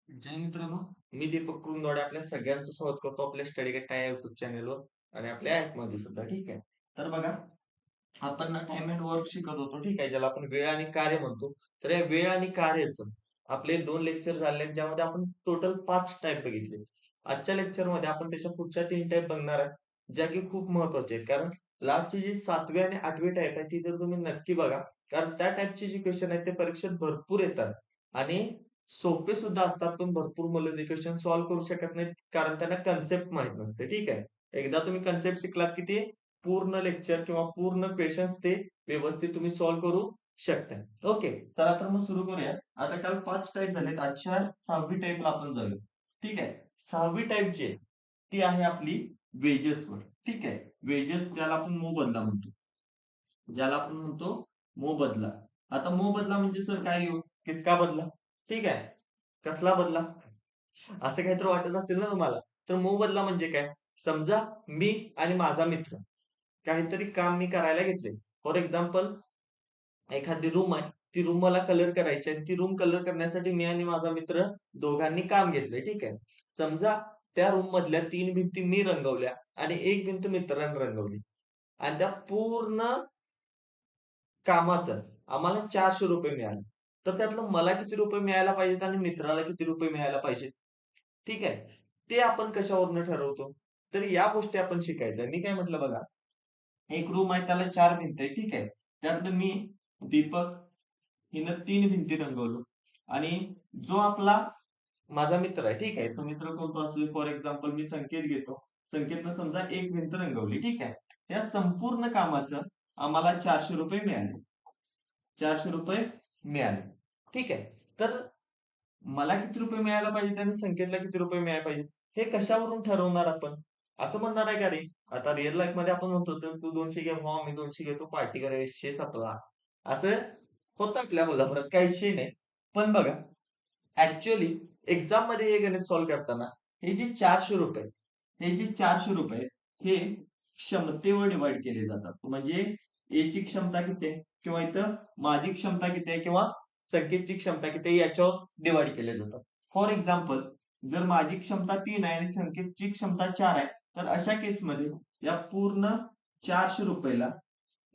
जय मित्रांनो, मी दीपक कुरुंदवाडे आपल्या सगळ्यांचं स्वागत करतो आपल्या स्टडी गेट या युट्यूब चॅनलवर आणि आपल्या ॲपमध्ये सुद्धा. ठीक आहे. तर बघा, आपण ना टाइम अँड वर्क शिकत होतो. ठीक आहे, ज्याला आपण वेळ आणि कार्य म्हणतो. तर या वेळ आणि कार्यचं आपले 2 लेक्चर झाले आहेत, ज्यामध्ये आपण टोटल 5 टाइप बघितले. आजच्या लेक्चरमध्ये आपण त्याच्या पुढच्या 3 टाइप बघणार आहे, ज्या की खूप महत्त्वाच्या आहेत. कारण लास्टची जी 7वी आणि 8वी टाइप आहे, ती तर तुम्ही नक्की बघा. कारण त्या टाइपचे जे क्वेश्चन आहेत, ते परीक्षेत भरपूर येतात आणि सोपे सुद्धा असतात, पण भरपूर मुलं ते क्वेश्चन सॉल्व्ह करू शकत नाहीत, कारण त्यांना कन्सेप्ट माहीत नसते. ठीक आहे. एकदा तुम्ही कन्सेप्ट शिकलात, की ते पूर्ण लेक्चर किंवा पूर्ण क्वेशन्स ते व्यवस्थित तुम्ही सॉल्व्ह करू शकता. ओके. तर आता मग सुरू करूया. आता काल 5 टाइप झालेत. आजच्या 6वी टाइपला आपण जाऊया. ठीक आहे. 6वी टाइप जी आहे, ती आहे आपली वेजेसवर. ठीक आहे. वेजेस ज्याला आपण मोबदला म्हणतो. ज्याला आपण म्हणतो मोबदला. आता मोबदला म्हणजे सर काय लिहू? किसका बदला? ठीक आहे. कसला बदला? असं काहीतरी वाटत असेल ना तुम्हाला? तर मोबदला म्हणजे काय? समजा मी आणि माझा मित्र काहीतरी काम मी करायला घेतले. फॉर एक्झाम्पल एखादी रूम आहे. ती रूम मला कलर करायची आहे. ती रूम कलर करण्यासाठी मी आणि माझा मित्र दोघांनी काम घेतलंय. ठीक आहे. समजा त्या रूम मधल्या 3 भिंती मी रंगवल्या आणि 1 भिंत मित्रांनी रंगवली आणि त्या पूर्ण कामाचं आम्हाला ₹400 मिळाले. तर त्यातलं मला किती रुपये मिळायला पाहिजेत आणि मित्राला किती रुपये मिळायला पाहिजेत? ठीक आहे. ते आपण कशावरनं ठरवतो? तर या गोष्टी आपण शिकायच्या. मी काय म्हटलं बघा, एक रूम आहे त्याला 4 भिंत आहे. ठीक आहे. त्यातलं मी, दीपक हिनं 3 भिंती रंगवलं आणि जो आपला माझा मित्र आहे. ठीक आहे. तो मित्र कोणता असू दे, फॉर एक्झाम्पल मी संकेत घेतो. संकेतनं समजा एक भिंत रंगवली. ठीक आहे. या संपूर्ण कामाचं आम्हाला ₹400 मिळाले. ₹400 मिळाले. ठीक आहे. तर मला किती रुपये मिळायला पाहिजेत आणि संकेतला किती रुपये मिळायला पाहिजेत? हे कशावरून ठरवणार आपण? असं म्हणणार आहे का रे? आता रिअल लाईफमध्ये आपण म्हणतो, "चल तू 200 घे, भावा मी 200 घेतो, पार्टी करूया, विषय संपला." असं होतं आपल्या मुलाखतीत, काही विषय नाही. पण बघा, ॲक्चुअली एक्झाममध्ये हे गणित सॉल्व्ह करताना हे जे ₹400 हे जे ₹400 हे क्षमतेवर डिव्हाईड केले जातात. म्हणजे Aची क्षमता किती आहे? किंवा इथं माझी क्षमता किती आहे? किंवा संकेतची क्षमता किती आहे? याच्यावर डिव्हाईड केले जातात. फॉर एक्झाम्पल जर माझी क्षमता 3 आहे आणि संकेतची क्षमता 4 आहे, तर अशा केसमध्ये या पूर्ण ₹400 ला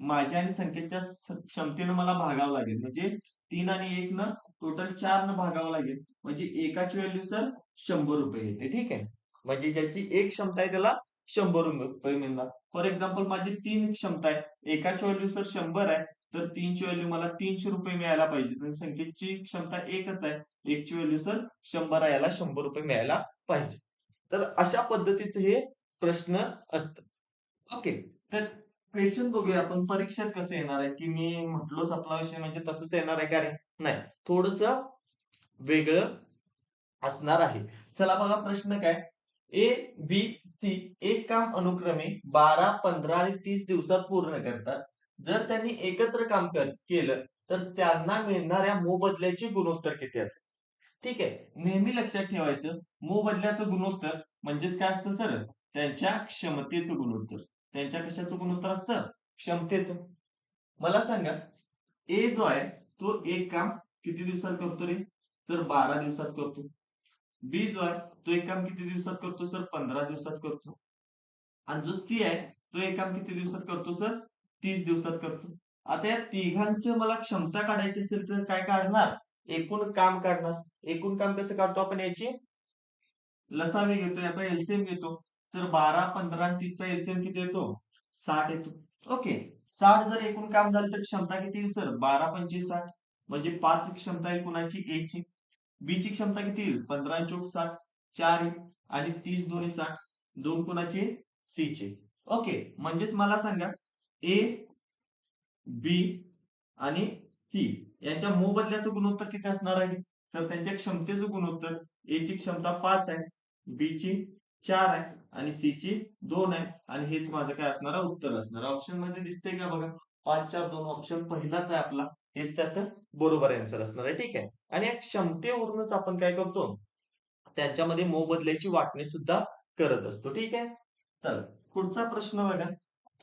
माझ्या आणि संकेतच्या क्षमतेनं मला भागावं लागेल. म्हणजे 3 आणि 1 न टोटल 4 न भागावं लागेल. म्हणजे एकाची व्हॅल्यू सर ₹100 येते. ठीक आहे. म्हणजे ज्याची एक क्षमता आहे त्याला ₹100 मिळणार. फॉर एक्झाम्पल माझी 3 क्षमता आहे. एकाची व्हॅल्यू सर 100 आहे. तर 3ची व्हॅल्यू मला ₹300 मिळायला पाहिजे. आणि संकेतची क्षमता 1च आहे. 1ची व्हॅल्यू सर 100 आहे. याला ₹100 मिळायला पाहिजे. तर अशा पद्धतीचे हे प्रश्न असतात. ओके. तर क्वेशन बघूया आपण परीक्षेत कसं येणार आहे, की मी म्हटलोच आपला विषय म्हणजे तसंच येणार आहे का रे? नाही. थोडंसं वेगळं असणार आहे. चला बघा प्रश्न काय? ए, बी, सी एक काम अनुक्रमे 12, 15 आणि 30 दिवसात पूर्ण करतात. जर त्यांनी एकत्र काम केलं, तर त्यांना मिळणाऱ्या मोबदल्याचे गुणोत्तर किती असेल? ठीक आहे. नेहमी लक्षात ठेवायचं, मोबदल्याचं गुणोत्तर म्हणजेच काय असतं सर? त्यांच्या क्षमतेचं गुणोत्तर. त्यांच्या कशाचं गुणोत्तर असतं? क्षमतेचं. मला सांगा, ए जो आहे, तो एक काम किती दिवसात करतो रे? तर 12 दिवसात करतो. बी जो आहे, तो एक काम किती दिवसात करतो सर? 15 दिवसात करतो. आणि जो सी आहे, तो एक काम किती दिवसात करतो सर? 30 दिवसात करतो. आता या तिघांची मला क्षमता काढायची असेल तर काय काढणार? एकूण काम काढणार. एकूण काम कसं काढतो आपण याची? लसावी घेतो, याचा एलसीएम घेतो. तर 12, 15 आणि 30चा एलसीएम किती येतो? 60 येतो. ओके. 60 जर एकूण काम झालं तर क्षमता किती येईल सर? 12 पंचे 60 म्हणजे 5 क्षमता येईल कुणाची? A ची. B ची क्षमता किती येईल? 15 आणि चोक 60 4 येईल आणि 30 दोन्ही 60 2 कुणाचे? C चे. ओके. म्हणजेच मला सांगा A, B आणि C यांच्या मोबदल्याचं गुणोत्तर किती असणार आहे? तर त्यांच्या क्षमतेचं गुणोत्तर A ची क्षमता 5 आहे, B ची 4 आहे आणि C ची 2 आहे आणि हेच माझं काय असणार आहे? उत्तर असणार आहे. ऑप्शनमध्ये दिसतंय का बघा? 5, 4, 2 ऑप्शन पहिलाच आहे आपला. हेच त्याचं बरोबर आन्सर असणार आहे. ठीक आहे. आणि या क्षमतेवरूनच आपण काय करतो? त्यांच्यामध्ये मोबदल्याची वाटणी सुद्धा करत असतो. ठीक आहे. चला पुढचा प्रश्न बघा.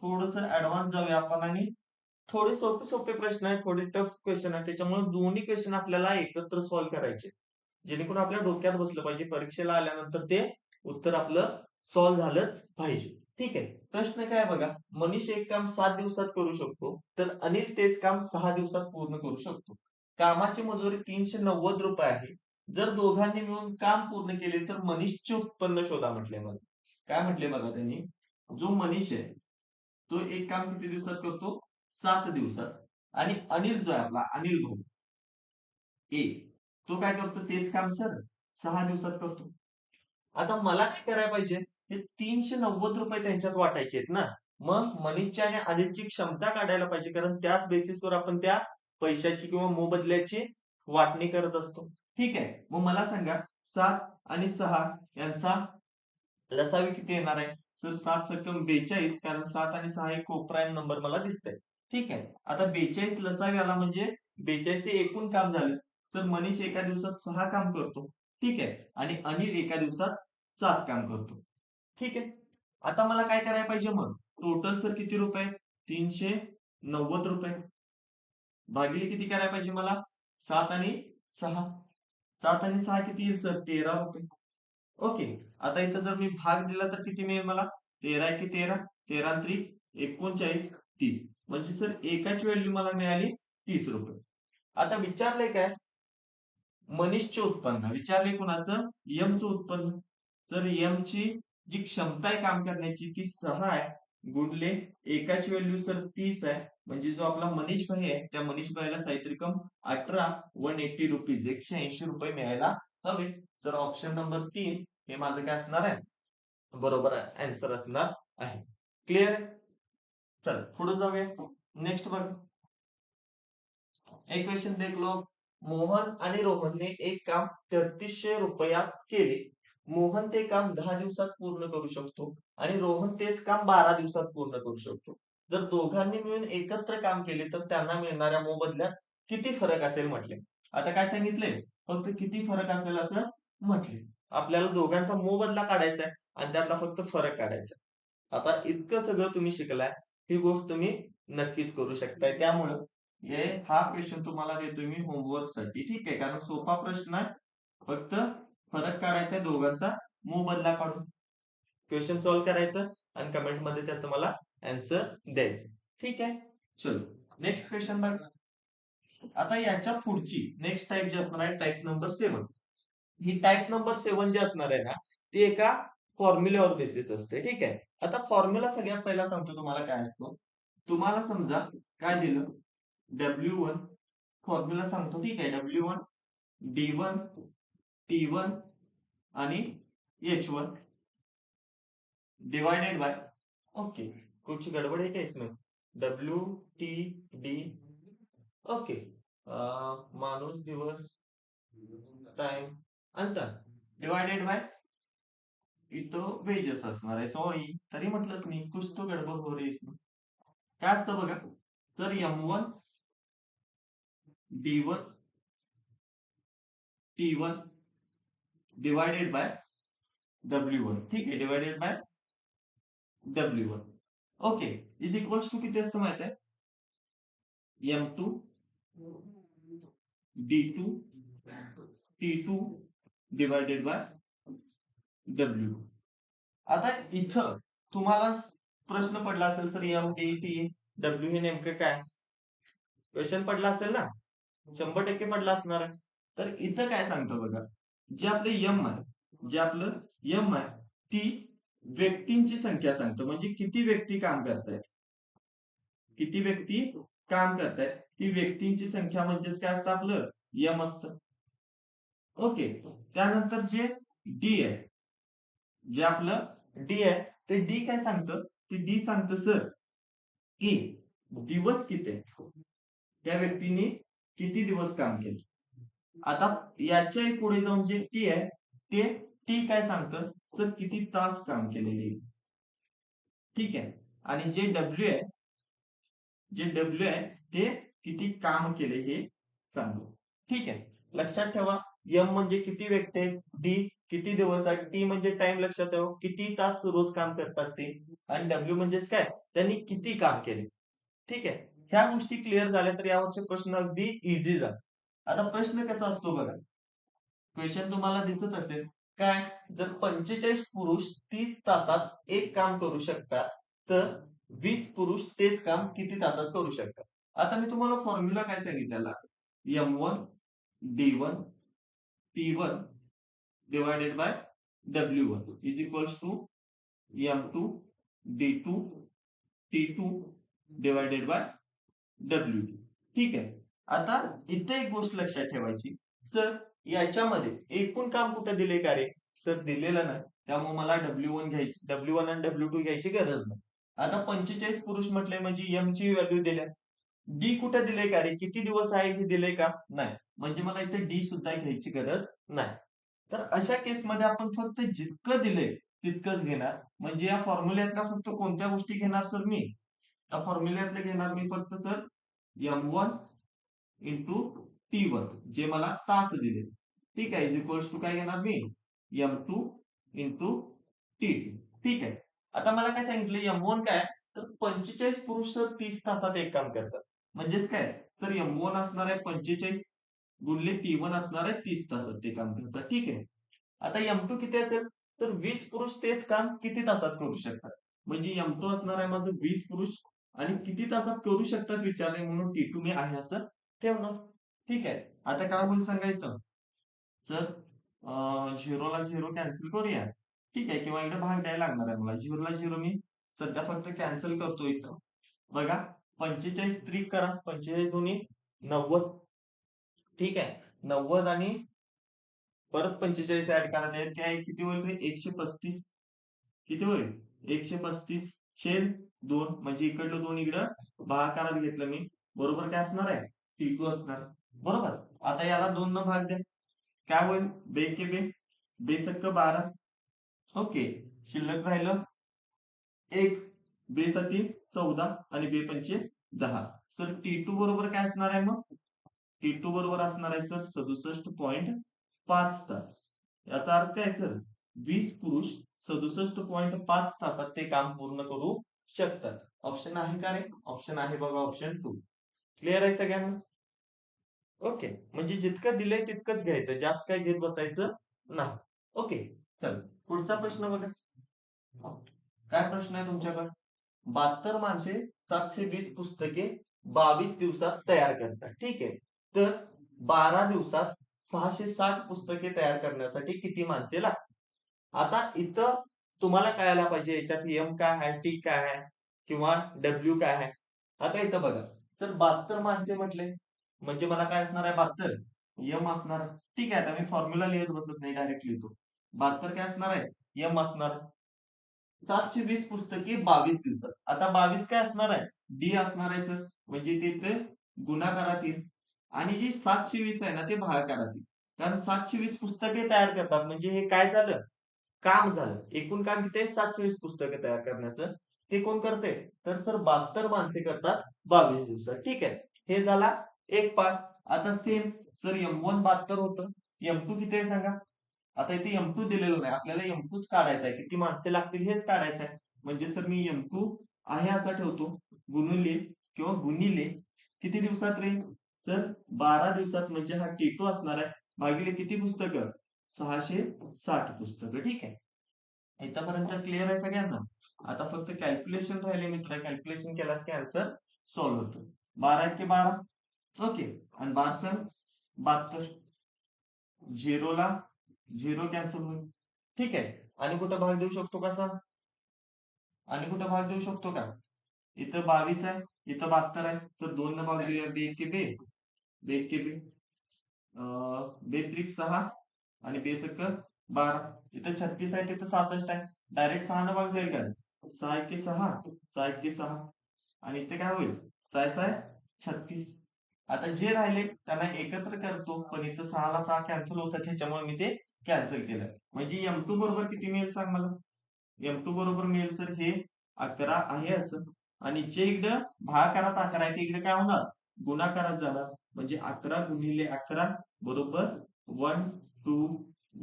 थोडंसं ॲडव्हान्स जाऊया आपण आणि थोडे सोपे-सोपे प्रश्न आहेत, थोडे टफ क्वेश्चन आहेत. त्याच्यामुळे दोन्ही क्वेश्चन आपल्याला एकत्र सॉल्व्ह करायचे. जेणेकरून आपल्या डोक्यात बसलं पाहिजे, परीक्षेला आल्यानंतर ते उत्तर आपलं सॉल्व्ह झालंच पाहिजे. ठीक आहे. प्रश्न काय बघा, मनीष एक काम 7 दिवसात करू शकतो, तर अनिल तेच काम 6 दिवसात पूर्ण करू शकतो. कामाची मजुरी ₹390 आहे. जर दोघांनी मिळून काम पूर्ण केले तर मनीषचे उत्पन्न शोधा म्हटले मला. काय म्हटले बघा त्यांनी, जो मनीष आहे, तो एक काम किती दिवसात करतो? 7 दिवसात. आणि अनिल जो आहे आपला, अनिल भाऊ ए, तो काय करतो? तेच काम सर 6 दिवसात करतो. आता मला काय करायला पाहिजे? हे ₹390 त्यांच्यात वाटायचे आहेत ना. मग मनीषची आणि अनिलची क्षमता काढायला पाहिजे, कारण त्याच बेसिसवर आपण त्या पैशाची किंवा मोबदल्याची वाटणी करत असतो. ठीक आहे. मग मला सांगा 7 आणि 6 यांचा लसावी किती येणार आहे? सर 7 सक्कम 42, कारण 7 आणि 6 हे कोप्राईम नंबर मला दिसतंय. ठीक आहे. आता 42 लसावी आला म्हणजे 42 हे एकूण काम झालं. सर मनीष एका दिवसात 6 काम करतो. ठीक आहे. आणि अनिल एका दिवसात 7 काम करतो. ठीक आहे. आता मला काय करायला पाहिजे मग? टोटल सर किती रुपये? ₹390. भागिले किती करायला पाहिजे मला? 7 आणि 6. 7 आणि 6 किती येईल सर? ₹13. ओके. आता इथं जर मी भाग दिला तर किती मिळेल मला? 13 एके 13, 13 त्रिक 39, 30. म्हणजे सर एकाची व्हॅल्यू मला मिळाली ₹30. आता विचारलंय काय? मनीषचे उत्पन्न. विचारले कुणाचं? यमचं उत्पन्न. तर यमची जी क्षमता आहे काम करण्याची ती 6 आहे, गुणिले एकाची व्हॅल्यू सर 30 आहे. म्हणजे जो आपला मनीष भाई आहे, त्या मनीष भाईला साहित्य रक्कम 18 ₹180 ₹180 मिळायला हवे. तर ऑप्शन नंबर 3 हे माझं काय असणार आहे? बरोबर आन्सर असणार आहे. क्लिअर आहे? चला पुढे जाऊया. नेक्स्ट बघ. एक क्वेश्चन देख लो. मोहन आणि रोहनने एक काम ₹3300 केले. मोहन ते काम 10 दिवसात पूर्ण करू शकतो आणि रोहन तेच काम 12 दिवसात पूर्ण करू शकतो. जर दोघांनी मिळून एकत्र काम केले तर त्यांना मिळणाऱ्या मोबदल्यात किती फरक असेल म्हटले. आता काय सांगितलंय? फक्त किती फरक असेल असं म्हटले. आपल्याला दोघांचा मोबदला काढायचा आहे आणि त्यातला फक्त फरक काढायचा आहे. आता इतकं सगळं तुम्ही शिकलाय, ही गोष्ट तुम्ही नक्कीच करू शकताय. त्यामुळं हा क्वेश्चन तुम्हाला देतोय मी होमवर्कसाठी. ठीक आहे. कारण सोपा प्रश्न आहे. फक्त फरक काढायचा आहे दोघांचा मोबदला काढून. क्वेश्चन सॉल्व्ह करायचं आणि कमेंटमध्ये त्याचं मला आन्सर द्यायचं. ठीक आहे. चलो नेक्स्ट क्वेश्चन बघ. आता याच्या पुढची नेक्स्ट टाईप जी असणार आहे टाईप नंबर 7. ही टाईप नंबर 7 जी असणार आहे ना, ती एका फॉर्म्युल्यावर बेसिस असते. ठीक आहे. आता फॉर्म्युला सगळ्यात पहिला सांगतो तुम्हाला काय असतो. तुम्हाला समजा काय दिलं? W1 फॉर्म्युला सांगतो. ठीक आहे. W1 D1 T1 आणि H1 डिवाइडेड बाय ओके. कुछ गड़बड़ है क्या इसमें? WTD okay. माणूस दिवस टाइम अंतर डिवाइडेड बाय इथं वेजेस असणार आहे. सॉरी तरी म्हटलंच मी कुछ तो गडबड हो रही है इसमें. काय असतं बघा. तर M1 D1 T1 divided by W1. ठीक आहे. Divided by W1. Okay. Is equals to किती असतं माहित आहे? M2 D2 T2 divided by W. आता इथं तुम्हाला प्रश्न पडला असेल तर एम डी टी डब्ल्यू हे नेमकं काय? क्वेश्चन पडला असेल ना? 100% पडला असणार आहे. तर इथं काय सांगतं बघा. जे आपले यम आहे, जे आपलं यम आहे, ती व्यक्तींची संख्या सांगतं. म्हणजे किती व्यक्ती काम करतायत. किती व्यक्ती काम करतायत. ती व्यक्तींची संख्या म्हणजेच काय असतं आपलं? यम असतं. ओके. त्यानंतर जे डी आहे, जे आपलं डी आहे, ते डी काय सांगतं? ते डी सांगतं सर की दिवस किती आहे. त्या व्यक्तीने किती दिवस काम केले. आता याच्याही पुढे जाऊन जे टी आहे, ते टी काय सांगतं? तर किती तास काम केलेले. ठीक आहे. आणि जे डब्ल्यू आहे, जे डब्ल्यू आहे ते किती काम केले हे सांगतो. ठीक आहे. लक्षात ठेवा. एम म्हणजे किती व्यक्ती आहेत, डी किती दिवस आहेत, टी म्हणजे टाइम लक्षात ठेवा किती तास रोज काम करतात ते, आणि डब्ल्यू म्हणजेच काय त्यांनी किती काम केले. ठीक आहे. ह्या गोष्टी क्लिअर झाल्या तर यावरचे प्रश्न अगदी इझी जातात. आता प्रश्न कसा असतो बघा. क्वेश्चन तुम्हाला दिसत असेल काय, जर 45 पुरुष 30 तासात एक काम करू शकतात, तर 20 पुरुष तेच काम किती तासात करू शकतात? आता मी तुम्हाला फॉर्म्युला काय सांगितलेला, M1 D1 T1 divided by W1 is equals to M2 D2 T2 divided by W2. ठीक आहे. आता इथे एक गोष्ट लक्षात ठेवायची, सर याच्यामध्ये एकूण काम कुठं दिले का रे? सर दिलेलं नाही. त्यामुळे मला W1 घ्यायची, W1 आणि W2 घ्यायची गरज नाही. आता 45 पुरुष म्हटले म्हणजे M ची व्हॅल्यू दिल्या. डी कुठे दिले का रे? किती दिवस आहे हे दिले का? नाही. म्हणजे मला इथे डी सुद्धा घ्यायची गरज नाही. तर अशा केसमध्ये आपण फक्त जितकं दिलंय तितकंच घेणार. म्हणजे या फॉर्म्युल्यातल्या फक्त कोणत्या गोष्टी घेणार सर मी? या फॉर्म्युल्यातले घेणार मी फक्त सर M1 इंटू T1 जे मला तास दिले. ठीक आहे. इज इक्वल्स टू काय घेणार मी? M2 into T2. ठीक आहे. आता मला काय सांगितलं M1 काय? तर 45 पुरुष सर 30 तासात एक काम करतात. म्हणजेच काय? तर M1 असणार आहे 45 गुणिले T1 असणार आहे 30 तासात ते काम करतात. ठीक आहे. आता M2 किती असेल? तर 20 पुरुष तेच काम किती तासात करू शकतात? म्हणजे M2 असणार आहे माझं 20 पुरुष आणि किती तासात करू शकतात विचारले म्हणून T2 मी आहे असं ठेवणार. ठीक आहे. आता काय होईल सांगायचं? सर झिरोला झिरो कॅन्सल करूया. ठीक आहे. किंवा इकडे भाग द्यायला लागणार आहे मला. झिरोला झिरो मी सध्या फक्त कॅन्सल करतो इथं. बघा 45 त्रिक करा. 45 दुनी 90. ठीक आहे. 90 आणि परत 45 ऍड करा. त्यात काय किती होईल रे? 135. किती होईल? 135 छेद 2 म्हणजे इकडलं 2 इकडं भागाकारात घेतलं मी. बरोबर काय असणार आहे? T2 असणार. बरोबर. आता याला 2 न भाग द्या. काय होईल? बे के बे. बेसक्क 12. ओके. शिल्लक राहिलं 1. बेसती 14 आणि बे पंचे 10. सर T2 बरोबर काय असणार आहे मग? T2 बरोबर असणार आहे सर 67.5 तास. याचा अर्थ काय सर? 20 पुरुष 67.5 तासात ते काम पूर्ण करू शकतात. ऑप्शन आहे का रे? ऑप्शन आहे बघा, ऑप्शन 2. क्लिअर आहे सगळ्यांना? ओके. म्हणजे जितकं दिलंय तितकंच घ्यायचं. जास्त काही घेत बसायचं नाही. ओके. चल पुढचा प्रश्न बघा. काय प्रश्न आहे तुमच्याकडे? 72 माणसे 720 पुस्तके 22 दिवसात तयार करतात. ठीक आहे. तर 12 दिवसात 660 पुस्तके तयार करण्यासाठी किती माणसे लागतात? आता इथं तुम्हाला कळायला पाहिजे याच्यात एम काय आहे, टी काय आहे किंवा डब्ल्यू काय आहे. आता इथं बघा. तर 72 माणसे म्हटले म्हणजे मला काय असणार आहे 72? एम असणार. ठीक आहे. आता मी फॉर्म्युला लिहित बसत नाही, डायरेक्ट लिहितो. 72 काय असणार आहे? एम असणार. 720 पुस्तके 22 दिवसात. आता 22 काय असणार आहे? डी असणार आहे सर. म्हणजे तिथे गुणाकारात येईल. आणि जी 720 आहे ना ते भागाकारात येईल. कारण 720 पुस्तके तयार करतात म्हणजे हे काय झालं? काम झालं. एकूण काम किती आहे? 720 पुस्तके तयार करण्याचं. ते कोण करते? तर सर 72 माणसे करतात 22 दिवसात. ठीक आहे. हे झाला एक पार्ट. आता सेम सर M1 72 होतं. M2 किती आहे सांगा? आता इथे M2 दिलेलं नाही. आपल्याला M2च काढायचा आहे. किती माणसे लागतील हेच काढायचं आहे. म्हणजे सर मी M2 आहे असा ठेवतो. गुणिले किंवा गुणिले किती दिवसात रे? सर 12 दिवसात म्हणजे हा T2 असणार आहे. भागिले किती पुस्तकं? 660 पुस्तकं. ठीक आहे. इथपर्यंत क्लिअर आहे सगळ्यांना? आता फक्त कॅल्क्युलेशन राहिले मित्र. कॅल्क्युलेशन केलास की आन्सर सॉल्व्ह होतो. 12 1 12. ओके. आणि 12 72. झिरोला झिरो कॅन्सल होईल. ठीक आहे. आणि कुठं भाग देऊ शकतो का सांग? आणि कुठं भाग देऊ शकतो का? इथं 22 आहे, इथं 72 आहे. तर 2 न भाग देऊया. बे एके बे. बे एके बे. बे त्रिक 6 आणि बे सक्क 12. इथं 36 आहे, तिथं 66 आहे. डायरेक्ट 6 न भाग जाईल का? 6 एके 6, 6 एके 6 आणि इथे काय होईल? 6 6 36. आता जे राहिले त्यांना एकत्र करतो, पण इथं 6 ला 6 कॅन्सल होतात त्याच्यामुळे मी ते कॅन्सल केलं. म्हणजे M2 बरोबर किती मिळेल सांग मला? M2 बरोबर मिळेल सर हे 11 आहे असं. आणि जे इकडं भागाकारात 11 आहे ते इकडे काय होणार? गुणाकारात जाणार. म्हणजे 11 गुणिले 11 बरोबर 1 2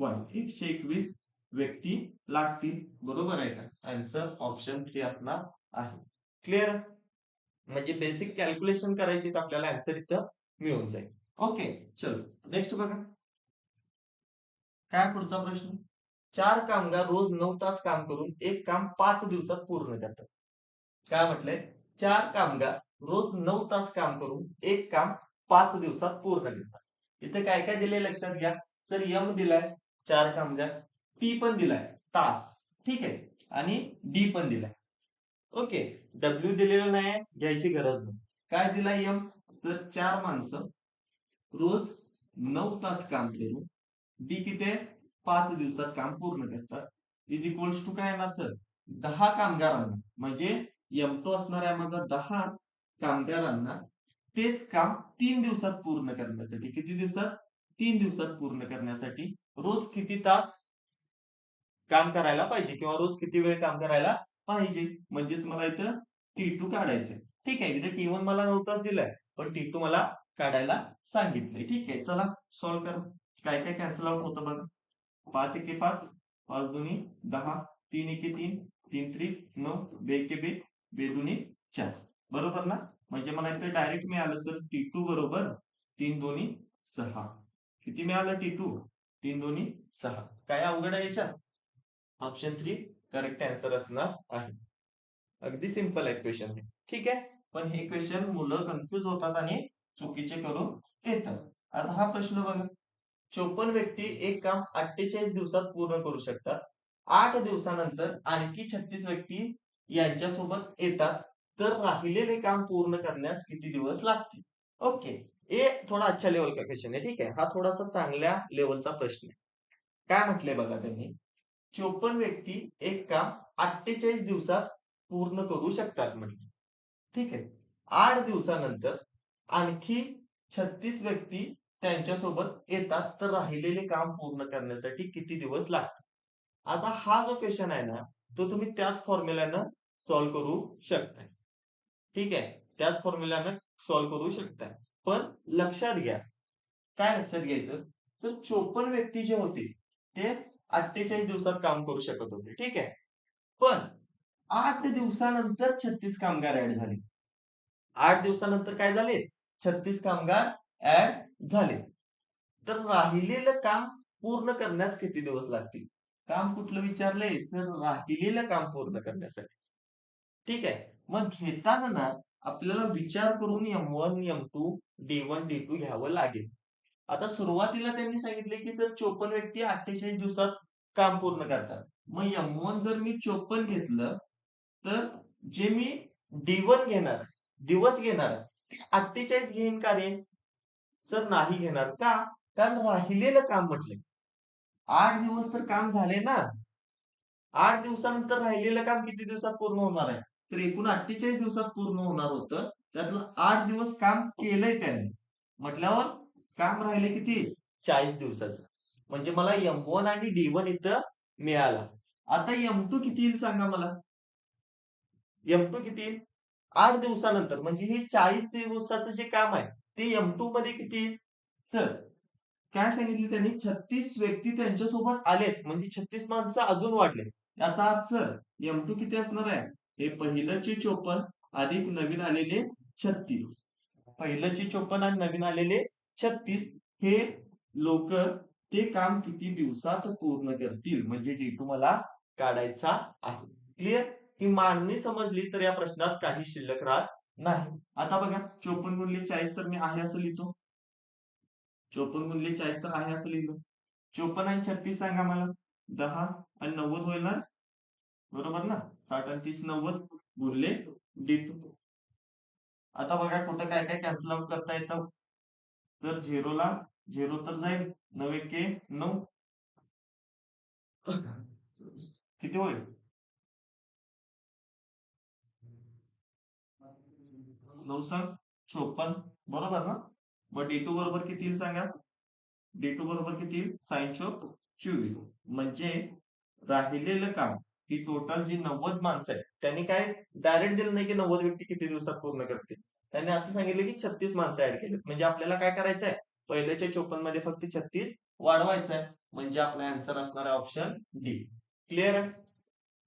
1. 121 व्यक्ती लागतील. बरोबर आहे का? आन्सर ऑप्शन 3 असणार आहे. क्लिअर? म्हणजे बेसिक कॅल्क्युलेशन करायची तर आपल्याला आन्सर इथं मिळून जाईल. ओके. चलो नेक्स्ट बघा. काय पुढचा प्रश्न? 4 कामगार रोज 9 तास काम करून एक काम 5 दिवसात पूर्ण करतात. काय म्हटलंय? 4 कामगार रोज 9 तास काम करून एक काम 5 दिवसात पूर्ण करतात. इथे काय काय दिलंय लक्षात घ्या. सर एम दिलाय 4 कामगार, टी पण दिलाय तास. ठीक आहे. आणि डी पण दिलाय. ओके. डब्ल्यू दिलेलं नाही, घ्यायची गरज नाही. काय दिलाय एम? तर 4 माणसं रोज 9 तास काम करून डी किती आहे? 5 दिवसात काम पूर्ण करतात. इज इक्वल्स टू काय येणार सर? 10 कामगारांना म्हणजे एम2 असणार आहे माझा 10 कामगारांना तेच काम 3 दिवसात पूर्ण करण्यासाठी किती दिवसात? 3 दिवसात पूर्ण करण्यासाठी रोज किती तास काम करायला पाहिजे किंवा रोज किती वेळ काम करायला पाहिजे. म्हणजेच मला इथं T2 काढायचंय. ठीक आहे. इथे T1 मला 9 तास दिलाय. पण T2 मला काढायला सांगितलंय. ठीक आहे. चला सॉल्व्ह करा. काय काय कॅन्सल आउट होतं बघा. 5 एके 5, 5 दुनी 10, 3 एके 3, 3 त्रिक 9, 2 एके 2, 2 दुनी 4. बरोबर ना? म्हणजे मला इथे डायरेक्ट मिळालं सर T2 बरोबर 3 दोन्ही 6. किती मिळालं T2? 3 दोन्ही 6. काय अवघड आहे याच्यात? ऑप्शन 3 करेक्ट आन्सर असणार आहे. अगदी सिंपल आहे क्वेश्चन हे. ठीक आहे. पण हे क्वेश्चन मुलं कन्फ्युज होतात आणि चुकीचे करून येतात. आता हा प्रश्न बघा. 54 व्यक्ती एक काम 48 दिवसात पूर्ण करू शकतात. 8 दिवसानंतर आणखी 36 व्यक्ती यांच्यासोबत येतात. तर राहिलेले काम पूर्ण करण्यास किती दिवस लागतील? ओके. हे थोडा अच्छा लेवल का क्वेश्चन आहे. ठीक आहे. हा थोडासा चांगल्या लेवलचा प्रश्न आहे. काय म्हटलंय बघा त्यांनी? 54 व्यक्ती एक काम 48 दिवसात पूर्ण करू शकतात म्हटले. ठीक आहे. 8 दिवसानंतर आणखी 36 व्यक्ती त्यांच्यासोबत येतात, तर राहिलेले काम पूर्ण करण्यासाठी किती दिवस लागतात? आता हा जो क्वेश्चन आहे ना, तो तुम्ही त्याच फॉर्म्युल्यानं सॉल्व्ह करू शकताय. ठीक आहे. त्याच फॉर्म्युल्यानं सॉल्व्ह करू शकताय. पण लक्षात घ्या, काय लक्षात घ्यायचं? तर 54 व्यक्ती जे होते, ते 48 दिवसात काम करू शकत होते. ठीक आहे. पण 8 दिवसानंतर 36 कामगार ॲड झाले. 8 दिवसानंतर काय झाले? 36 कामगार ॲड झाले. तर राहिलेलं काम पूर्ण करण्यास किती दिवस लागतील? काम कुठलं विचारलंय? तर राहिलेलं काम पूर्ण करण्यासाठी. ठीक आहे. मग घेताना ना आपल्याला विचार करून M1, M2, D1, D2 घ्यावं लागेल. आता सुरुवातीला त्यांनी सांगितले, की सर 54 व्यक्ती 48 दिवसात काम पूर्ण करतात. मग M1 जर मी 54 घेतलं, तर जे मी D1 घेणार, दिवस घेणार, ते 48 घेईन का रे? सर नाही घेणार. का? कारण राहिलेलं काम म्हटलंय. 8 दिवस तर काम झाले ना. 8 दिवसानंतर राहिलेलं काम किती दिवसात पूर्ण होणार आहे? तर एकूण 48 दिवसात पूर्ण होणार होतं. त्यातलं 8 दिवस काम केलंय त्याने. म्हटल्यावर काम राहिले किती? 40 दिवसाचं. म्हणजे मला M1 आणि D1 इथं मिळाला. आता M2 किती येईल सांगा मला? M2 किती येईल? 8 दिवसानंतर म्हणजे हे 40 दिवसाचं जे काम आहे, ते M2 मध्ये किती येईल? सर काय सांगितले त्यांनी? 36 व्यक्ती त्यांच्यासोबत आलेत म्हणजे 36 माणसं अजून वाढले. याचा अर्थ सर M2 किती असणार आहे? हे पहिलंचे 54 अधिक नवीन आलेले 36. पहिलंचे 54 आणि नवीन आलेले 36 हे लोक ते काम किती दिवसात पूर्ण करतील म्हणजे D2 मला काढायचा आहे. क्लिअर? ही मांडणी समजली तर या प्रश्नात काही शिल्लक राहत नाही. आता बघा 54 गुणिले 40 तर मी आहे असं लिहितो. 54 गुणिले 40 तर आहे असं लिहिलं. 54 आणि 36 सांगा मला. 10 आणि 90 होईल ना? बरोबर ना? 60 आणि 30 90 गुणले D2. आता बघा कुठं काय काय कॅन्सल आउट करता येतं. तर 0 ला 0 तर जाईल. 9 एके 9. किती होईल? 9 सांग 54 बरोबर ना? मग D2 बरोबर किती येईल सांगा? D2 बरोबर किती येईल? 24. म्हणजे राहिलेलं काम ही टोटल जी 90 माणसं आहेत त्यांनी काय डायरेक्ट दिलं नाही की 90 व्यक्ती किती दिवसात पूर्ण करतील. त्यांनी असं सांगितलं की 36 माणसं ऍड केली. म्हणजे आपल्याला काय करायचंय? पहिल्याच्या 54 मध्ये फक्त 36 वाढवायचं आहे. म्हणजे आपला आन्सर असणार आहे ऑप्शन डी. क्लिअर आहे?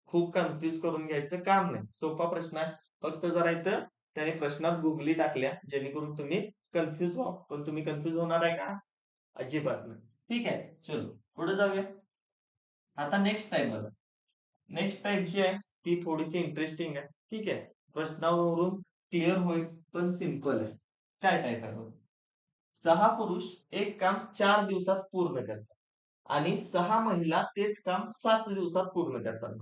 खूप कन्फ्युज करून घ्यायचं काम नाही. सोपा प्रश्न आहे. फक्त जरा इथं त्याने प्रश्नात गुगली टाकल्या जेणेकरून तुम्ही कन्फ्युज व्हा. पण तुम्ही कन्फ्युज होणार आहे का? अजिबात नाही. ठीक आहे. चलो. पुढे जाऊया. आता नेक्स्ट टाइप बघा. नेक्स्ट टाइप जी आहे ती थोडीशी इंटरेस्टिंग आहे. ठीक आहे. प्रश्नावरून क्लिअर होईल, पण सिंपल आहे. काय टाइप आहे बघा. 6 पुरुष एक काम 4 दिवसात पूर्ण करतात आणि 6 महिला तेच काम 7 दिवसात पूर्ण करतात.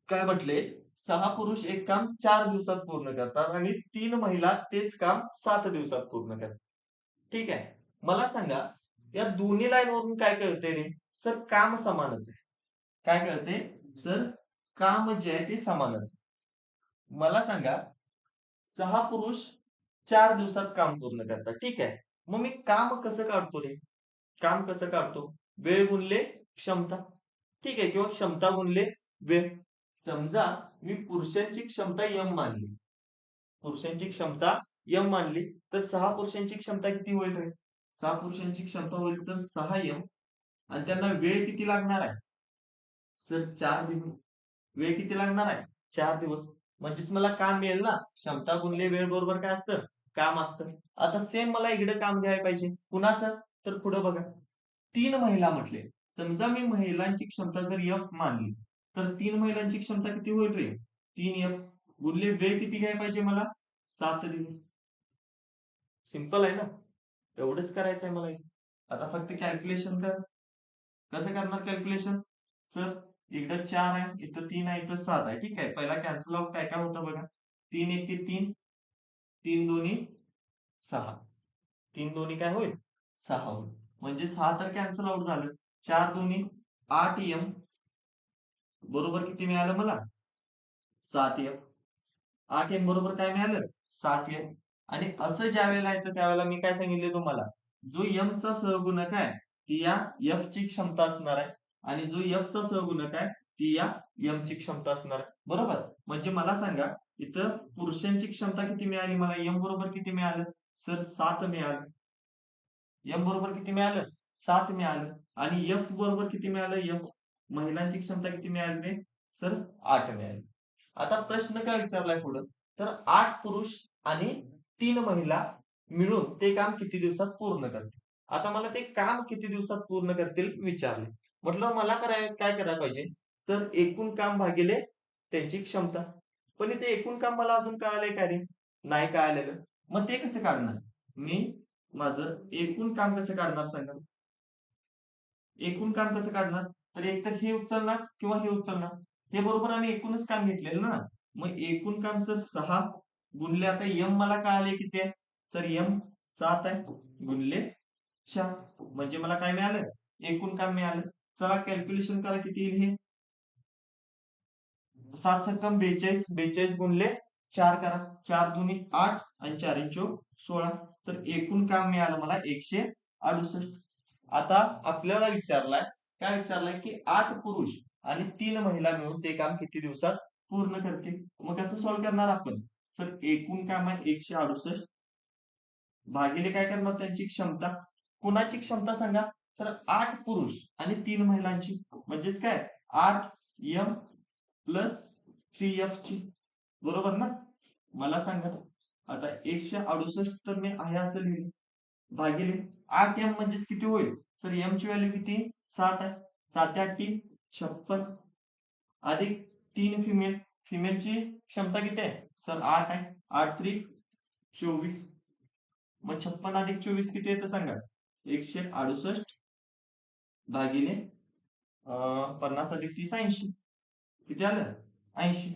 काय म्हटले? 6 पुरुष एक काम 4 दिवसात पूर्ण करतात आणि 3 महिला तेच काम 7 दिवसात पूर्ण करतात. ठीक आहे. मला सांगा, या दोन्ही लाईनवरून काय कळतंय रे? सर काम समानच आहे. काय कळते? सर काम जे आहे ते समानच आहे. मला सांगा, 6 पुरुष 4 दिवसात काम पूर्ण करतात. ठीक आहे. मग मी काम कसं काढतो रे? काम कसं काढतो? वेळ गुणले क्षमता. ठीक आहे. किंवा क्षमता गुणले वेळ. समजा मी पुरुषांची क्षमता एम मानली. पुरुषांची क्षमता एम मानली, तर 6 पुरुषांची क्षमता किती होईल रे? 6 पुरुषांची क्षमता होईल सर 6 एम आणि त्यांना वेळ किती लागणार आहे? सर 4 दिवस. वेळ किती लागणार आहे? 4 दिवस. म्हणजेच मला काम मिळेल ना. क्षमता गुणले वेळ बरोबर काय असतं? काम असतं. आता सेम मला इकडे काम घ्यायला पाहिजे. कुणाचं? तर पुढे बघा. 3 महिला म्हटले. समजा मी महिलांची क्षमता जर एफ मानली, तर 3 महिलांची क्षमता किती होईल रे? 3 एफ गुणले वेळ किती घ्यायला पाहिजे मला? 7 दिवस. सिंपल आहे ना? एवढंच करायचं आहे मला. आता फक्त कॅल्क्युलेशन कर. कसं करणार कॅल्क्युलेशन? सर इकडं 4 आहे, इथं 3 आहे, इथं 7 आहे. ठीक आहे. पहिला कॅन्सल आउट काय काय होतं बघा. 3 एके 3, 3 दोन्ही 6. 3 दोन्ही काय होईल? 6 होईल. म्हणजे 6 तर कॅन्सल आउट झालं. 4 दोन्ही 8 एम बरोबर किती मिळालं मला? 7 एम. 8 एम बरोबर काय मिळालं? 7 एम. आणि असं ज्या वेळेला येतं त्यावेळेला मी काय सांगितले तुम्हाला? जो एमचा सहगुणक आहे, ती या एफची क्षमता असणार आहे आणि जो एफचा सहगुणक आहे, ती या एमची क्षमता असणार आहे. बरोबर? म्हणजे मला सांगा, इथं पुरुषांची क्षमता किती मिळाली मला? एम बरोबर किती मिळालं? सर 7 मिळालं. एम बरोबर किती मिळालं? 7 मिळालं. आणि एफ बरोबर किती मिळालं? एफ महिलांची क्षमता किती मिळाली रे? सर 8 मिळाली. आता प्रश्न काय विचारलाय पुढं? तर 8 पुरुष आणि 3 महिला मिळून ते काम किती दिवसात पूर्ण करतील? आता मला ते काम किती दिवसात पूर्ण करतील विचारले. म्हटलं मला काय करायला पाहिजे? सर एकूण काम भागिले त्यांची क्षमता. पण इथे एकूण काम मला अजून कळालंय का रे? नाही कळालेलं. मग ते कसं काढणार? मी माझं एकूण काम कसं काढणार सांगा? एकूण काम कसं काढणार? तर एकतर हे उचलणार किंवा हे उचलणार. हे बरोबर आम्ही एकूणच काम घेतलेलं ना. मग एकूण काम सर 6 गुणले आता एम मला कळाले किती आहे? सर एम 7 आहे गुणले 4. म्हणजे मला काय मिळालं? एकूण काम मिळालं. चला कॅल्क्युलेशन करा किती येईल हे? 7 सक्कम 42. 42 गुणले 4 करा. 4 दुनी 8 आणि 4 चोक 16. तर एकूण काम मिळालं मला 168. आता आपल्याला काय विचारलाय की 8 पुरुष आणि 3 महिला मिळून ते काम किती दिवसात पूर्ण करतील? मग कसं सॉल्व्ह करणार आपण? सर एकूण काम आहे 168 भागिले काय करणार त्यांची क्षमता. कुणाची क्षमता सांगा? तर 8 पुरुष आणि 3 महिलांची. म्हणजेच काय? 8 एम प्लस 3 एफ ची. बरोबर ना? मला सांगा. आता 168 तर मी आहे असं लिहिलं. भागिले 8 एम म्हणजेच किती होईल? सर एम ची व्हॅल्यू किती? 7 आहे. 7 8 56 अधिक 3 फिमेल. फिमेलची क्षमता किती आहे? सर 8 आहे. 8 3 24. मग 56 अधिक 24 किती येतं सांगा? 168 भागिले 50 अधिक 30 80. किती आलं? 80.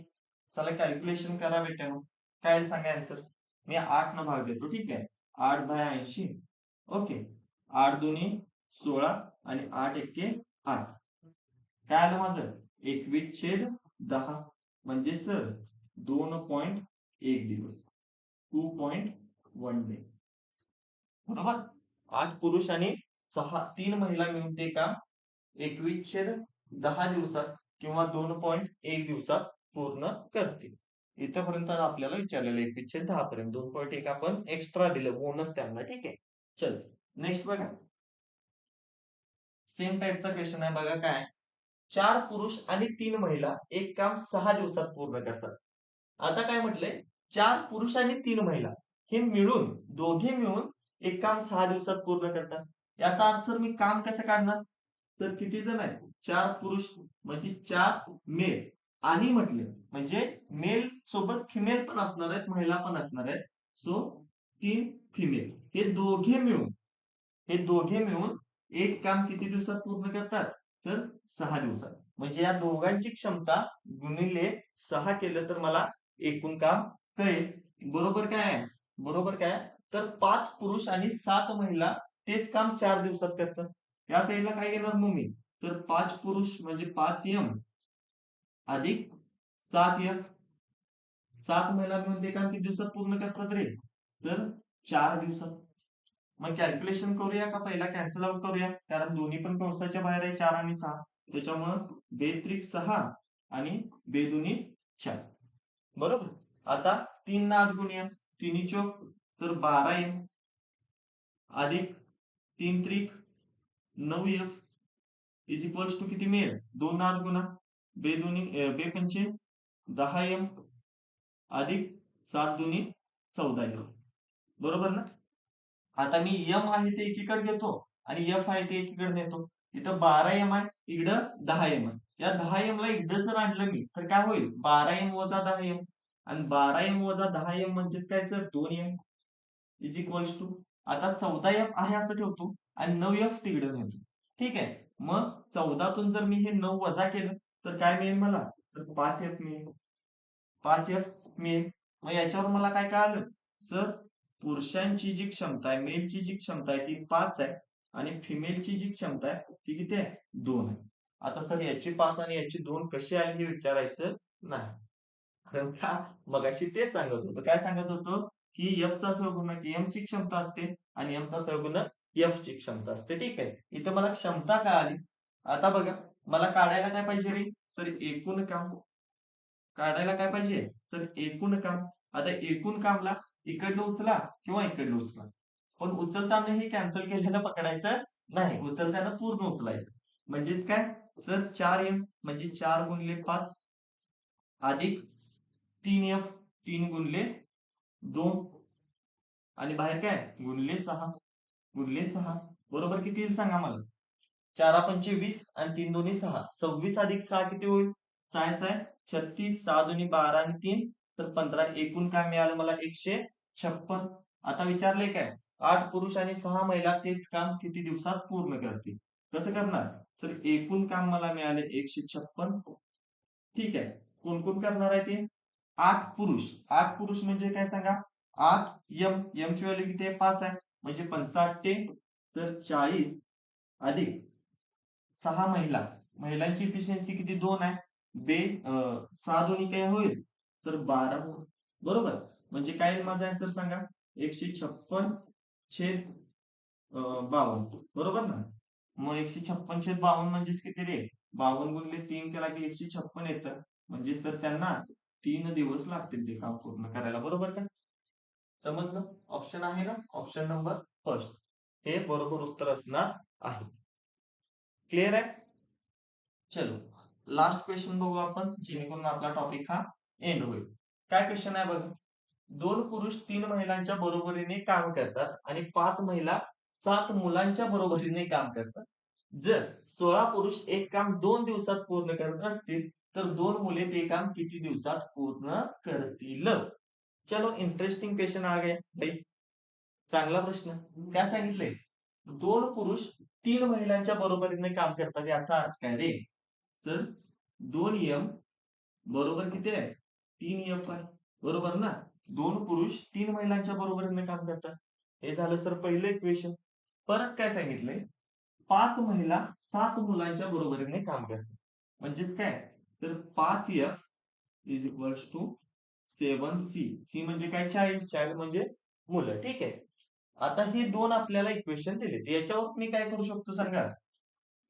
चला कॅल्क्युलेशन करा बेटा. काय सांगा आन्सर? मी 8 न भाग देतो. ठीक आहे. 8 10 80. ओके. 8 दोन्ही 16 आणि 8 एक्के 8. काय आलं माझं? 21/10. म्हणजे सर 2.1 दिवस. 2.1 डे. बरोबर? 8 पुरुष आणि 3 महिला मिळून ते काम 21/10 दिवसात किंवा 2.1 दिवसात पूर्ण करतील. इथपर्यंत आपल्याला विचारलेलं 21/10 पर्यंत. 2.1 आपण एक्स्ट्रा दिलं बोनस त्यांना. ठीक आहे. चल नेक्स्ट बघा. सेम टाईपचा क्वेश्चन आहे बघा काय? 4 पुरुष आणि 3 महिला एक काम 6 दिवसात पूर्ण करतात. आता काय म्हटलंय? 4 पुरुष आणि 3 महिला हे मिळून दोघे मिळून एक काम 6 दिवसात पूर्ण करतात. याचा अर्थ सर मी काम कसं काढणार? तर किती जण आहेत? 4 पुरुष म्हणजे 4 मेल आणि म्हटलं म्हणजे मेल सोबत फिमेल पण असणार आहेत, महिला पण असणार आहेत. सो 3 फिमेल हे दोघे मिळून एक काम किती दिवसात पूर्ण करतात? तर 6 दिवसात. म्हणजे या दोघांची क्षमता गुणिले 6 केलं तर मला एकूण काम कळेल. बरोबर काय आहे? बरोबर काय? तर 5 पुरुष आणि 7 महिला तेच काम 4 दिवसात करतात. या साईडला काय घेणार मग मी? तर 5 पुरुष म्हणजे 5 अधिक 7 7 महिला मिळून ते काम किती दिवसात पूर्ण करतात रे? तर 4 दिवसात. मग कॅल्क्युलेशन करूया का पहिला कॅन्सल आउट करूया? कारण दोन्ही पण कंसाच्या बाहेर आहे 4 आणि 6. त्याच्यामुळं बेत्रिक 6 आणि बेदुनी 4. बरोबर? आता 3 ना आत गुणूया. 3 चोक तर 12 अधिक 3 त्रिक 9 इज इक्वल्स टू किती मिळेल? 2 ना आत गुणा. बेपंचे 10 अधिक 7 दुनी 14 बरोबर ना? आता मी एम आहे ते एकीकडे घेतो आणि एफ आहे ते एकीकडे नेतो. इथं 12 आहे, इकडं 10 आहे. या 10 ला इकडं जर आणलं मी तर काय होईल? 12 वजा 10 आणि 12 वजा 10 म्हणजेच काय सर? 2 इज इक्वल्स टू आता 14 आहे असं ठेवतो आणि 9 तिकडे नेतो. ठीक आहे. मग 14तून जर मी हे 9 वजा केलं तर काय मिळेल मला? तर 5 मिळेल. 5 मिळेल. मग याच्यावर मला काय कळालं? सर पुरुषांची जी क्षमता आहे, मेलची जी क्षमता आहे ती 5 आहे आणि फिमेलची जी क्षमता आहे ती किती आहे? 2 आहे. आता सर याची 5 आणि याची 2 कशी आली हे विचारायचं नाही. कारण का मगाशी तेच सांगत होतो. काय सांगत होतो? की एफचा सहगुणक एमची क्षमता असते आणि एमचा सहगुणक एफची क्षमता असते. ठीक आहे. इथं मला क्षमता कळाली. आता बघा मला काढायला काय पाहिजे रे? सर एकूण काम. काढायला काय पाहिजे? सर एकूण काम. आता एकूण कामला इकडनं उचला किंवा इकडनं उचला. पण उचलताना हे कॅन्सल केलेलं पकडायचं नाही. उचलताना पूर्ण उचलायचं. म्हणजेच काय? सर 4 म्हणजे 4 गुणिले 5 अधिक 3 3 गुणिले 2 आणि बाहेर काय? गुणिले 6 बरोबर किती येईल सांगा मला? 4 पंचे 20 आणि 3 दोन्ही 6. 26 अधिक 6 किती होईल? 6 आहे 36, 6 दोन्ही 12 आणि 3 तर 15. एकूण काय मिळालं मला? 156. आता विचारलंय काय? 8 पुरुष आणि 6 महिला तेच काम किती दिवसात पूर्ण करतील? कसं करणार? तर एकूण काम मला मिळाले 156. ठीक आहे. कोण कोण करणार आहे ते? 8 पुरुष. 8 पुरुष म्हणजे काय सांगा? 8 ची व्हॅल्यू किती आहे? 5 आहे. म्हणजे 5 तर 40 अधिक 6 महिला. महिलांची इफिशियन्सी किती? 2 आहे. 6 दोन्ही काय होईल? तर 12 बरोबर. म्हणजे काय येईल माझा आन्सर सांगा? 156 छेद 52 बरोबर ना? मग 156 छेद 52 म्हणजेच किती रे? 52 गुणिले 3 केला की 156 येतं. म्हणजे सर त्यांना 3 दिवस लागतील ते काम पूर्ण करायला. बरोबर का? समजलं? ऑप्शन आहे ना? Option number first. हे बरोबर उत्तर असणार आहे. क्लिअर आहे? चलो लास्ट क्वेश्चन बघू आपण जेणेकरून आपला टॉपिक हा एंड होईल. काय क्वेश्चन आहे बघा? 2 पुरुष 3 महिलांच्या बरोबरीने काम करतात आणि 5 महिला 7 मुलांच्या बरोबरीने काम करतात. जर 16 पुरुष एक काम 2 दिवसात पूर्ण करत असतील तर 2 मुले ते काम किती दिवसात पूर्ण करतील? चलो इंटरेस्टिंग क्वेश्चन आ गया भाई. चांगला प्रश्न. काय सांगितलंय? 2 पुरुष 3 महिलांच्या बरोबरीने काम करतात याचा अर्थ काय रे? सर 2 बरोबर किती आहे? 3 आहे. बरोबर ना? 2 पुरुष 3 महिलांच्या बरोबरीने काम करतात. हे झालं सर पहिलं इक्वेशन. परत काय सांगितलंय? 5 महिला 7 मुलांच्या बरोबरीने काम करतात. म्हणजेच काय? तर 5F is equals to 7C. C म्हणजे काय? चाइल्ड म्हणजे मुलं. ठीक आहे. आता ही 2 आपल्याला इक्वेशन दिलेत. याच्यावर मी काय करू शकतो सांगा?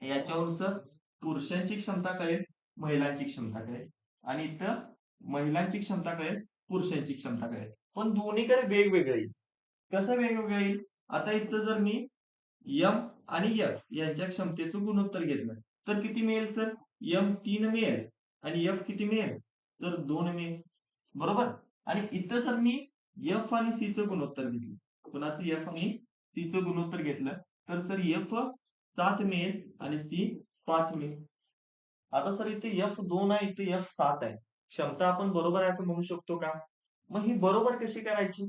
याच्यावर सर पुरुषांची क्षमता कळेल, महिलांची क्षमता कळेल आणि इथं महिलांची क्षमता कळेल, पुरुषांची क्षमता कळेल. पण दोन्हीकडे वेगवेगळं येईल. कसं वेगवेगळं येईल? आता इथं जर मी एम आणि एफ यांच्या क्षमतेचं गुणोत्तर घेतलं तर किती मिळेल सर? एम 3 मिळेल आणि एफ किती मिळेल? तर 2 मिळेल. बरोबर? आणि इथं जर मी एफ आणि सी चं गुणोत्तर घेतलं, कुणाचं एफ आणि सी चं गुणोत्तर घेतलं तर सर एफ 7 मिळेल आणि सी 5 मिळेल. आता सर इथे एफ 2 आहे, इथे एफ 7 आहे. क्षमता आपण बरोबर आहे असं म्हणू शकतो का? मग ही बरोबर कशी करायची?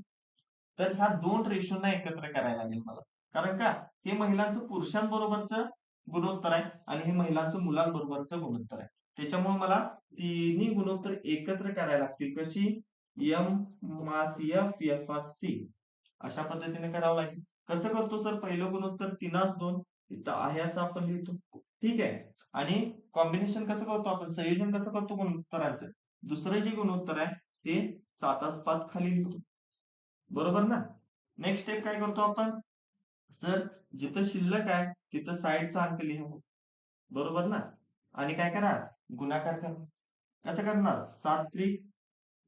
तर ह्या 2 रेशोना एकत्र करायला लागेल मला. कारण का? हे महिलांचं पुरुषांबरोबरचं गुणोत्तर आहे आणि हे महिलांचं मुलांबरोबरचं गुणोत्तर आहे. त्याच्यामुळे मला तिन्ही गुणोत्तर एकत्र करायला लागतील. कशी? एम मास एफ, एफ सी अशा पद्धतीने करावं लागेल. कसं करतो सर? पहिलं गुणोत्तर 3:2 इथं आहे असं आपण लिहितो. ठीक आहे. आणि कॉम्बिनेशन कसं करतो आपण? संयोजन कसं करतो गुणोत्तरांचं? दुसरं जे गुणोत्तर आहे ते 7:5 खाली लिहितो. बरोबर ना? नेक्स्ट स्टेप काय करतो आपण? सर जिथं शिल्लक आहे तिथं साईडचा अंक लिहा. बरोबर ना? आणि काय करा? गुणाकार करा. कसं करणार? 7 त्रिक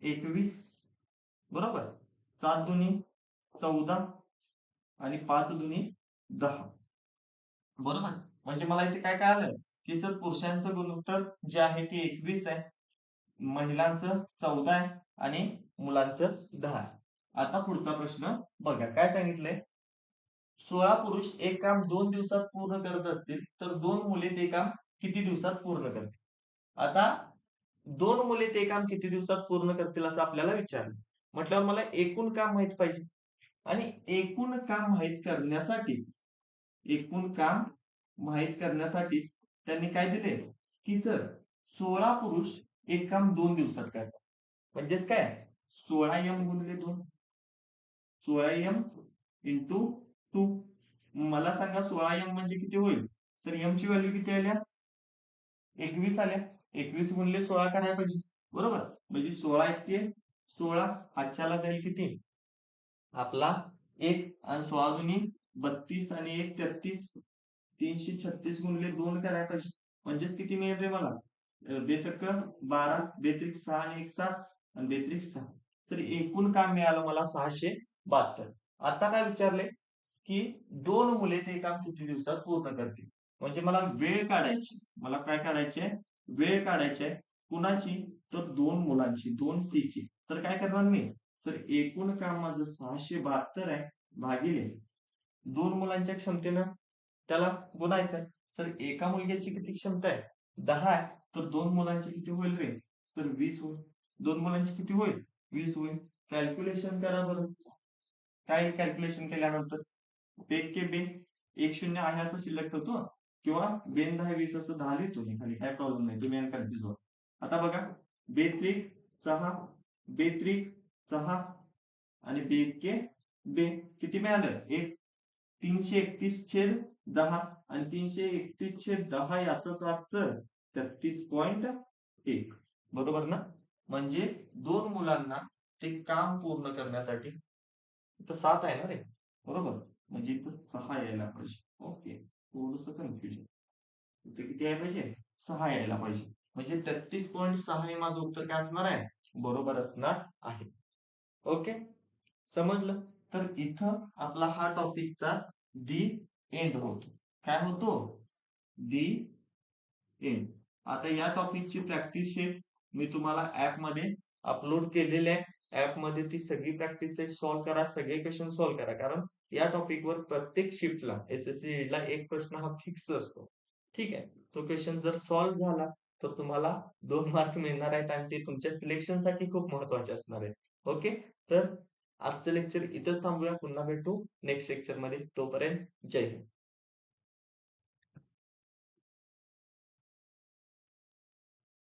21 बरोबर? 7 दुनी 14 आणि 5 दुनी 10 बरोबर? म्हणजे मला इथे काय कळालं? की सर पुरुषांचं गुणोत्तर जे आहे ते 21 आहे. महिलांचं 14 आहे आणि मुलांचं 10 आहे. आता पुढचा प्रश्न बघा काय सांगितलंय? 16 पुरुष एक काम 2 दिवसात पूर्ण करत असतील, तर 2 मुले ते काम किती दिवसात पूर्ण करतील? आता 2 मुले ते काम किती दिवसात पूर्ण करतील असं आपल्याला विचारलं. म्हटल्यावर मला एकूण काम माहित पाहिजे आणि एकूण काम माहित करण्यासाठीच त्यांनी काय दिले, की सर 16 पुरुष एक काम 2 दिवसात करतात. म्हणजेच काय? 16m गुणिले 2 16m इंटू 2 मला सांगा 16m म्हणजे किती होईल? सर m ची व्हॅल्यू किती आल्या? 21 आल्या. 21 गुणिले 16 करायला पाहिजे. बरोबर? म्हणजे 16 एकके 16 हातच्याला जाईल किती? आपला 1 आणि 16 दुनी 32 आणि 1 33 336 गुणिले 2 करायला पाहिजे. म्हणजेच किती मिळेल रे मला? बेसक 12 बेत्रिक 6 आणि 1 7 आणि बेत्रिक 6. तर एकूण काम मिळालं मला 672. आता काय विचारले? की 2 मुले ते काम किती दिवसात पूर्ण करतील? म्हणजे मला वेळ काढायची. मला काय काढायची आहे? वेळ काढायची आहे. कुणाची? तर 2 मुलांची, 2 सी ची. तर काय करणार मी? सर एकूण काम माझं 672 आहे भागिले 2 मुलांच्या क्षमतेनं त्याला गुणायचं. तर एका मुलग्याची किती क्षमता आहे? 10 आहे. तर 2 मुलांची किती होईल रे? तर 20 होईल. 2 मुलांची किती होईल? 20 होईल. कॅल्क्युलेशन करा बरं. काय कॅल्क्युलेशन केल्यानंतर? बेक के बे 1 0 आहे असं शिल्लक ठेवतो किंवा बेन 10 20 असं 10 लिहितो मी खाली काय प्रॉब्लेम नाही. तुम्ही कन्फ्युज व्हा. आता बघा बेत्रिक 6 बेत्रिक 6 आणि बेके बे किती मिळालं? 331/10 आणि 331/10 याचाच आन्सर 33.1 बरोबर ना? म्हणजे 2 मुलांना ते काम पूर्ण करण्यासाठी इथं 7 आहे ना रे? बरोबर? म्हणजे इथं 6 यायला पाहिजे. ओके. थोडंसं कन्फ्युजन. इथं किती यायला पाहिजे? 6 यायला पाहिजे. म्हणजे 33.6 हे माझं उत्तर काय असणार आहे? बरोबर असणार आहे. ओके? समजलं? तर इथं आपला हा टॉपिकचा दी एंड होतो. काय होतो? दी एंड. आता या टॉपिकची प्रॅक्टिस शीट मी तुम्हाला ॲपमध्ये अपलोड केलेली आहे. ॲपमध्ये ती सगळी प्रॅक्टिस सेट सॉल्व्ह करा, सगळे क्वेश्चन सॉल्व्ह करा. कारण या टॉपिकवर प्रत्येक शिफ्टला एस-एस-सी-ला एक प्रश्न हा फिक्स असतो. ठीक आहे. तो क्वेश्चन जर सॉल्व्ह झाला तर तुम्हाला 2 मार्क मिळणार आहेत आणि ते तुमच्या सिलेक्शनसाठी खूप महत्त्वाचे असणार आहेत. ओके. तर आजचं लेक्चर इथंच थांबूया. पुन्हा भेटू नेक्स्ट लेक्चरमध्ये. तोपर्यंत जय हिंद.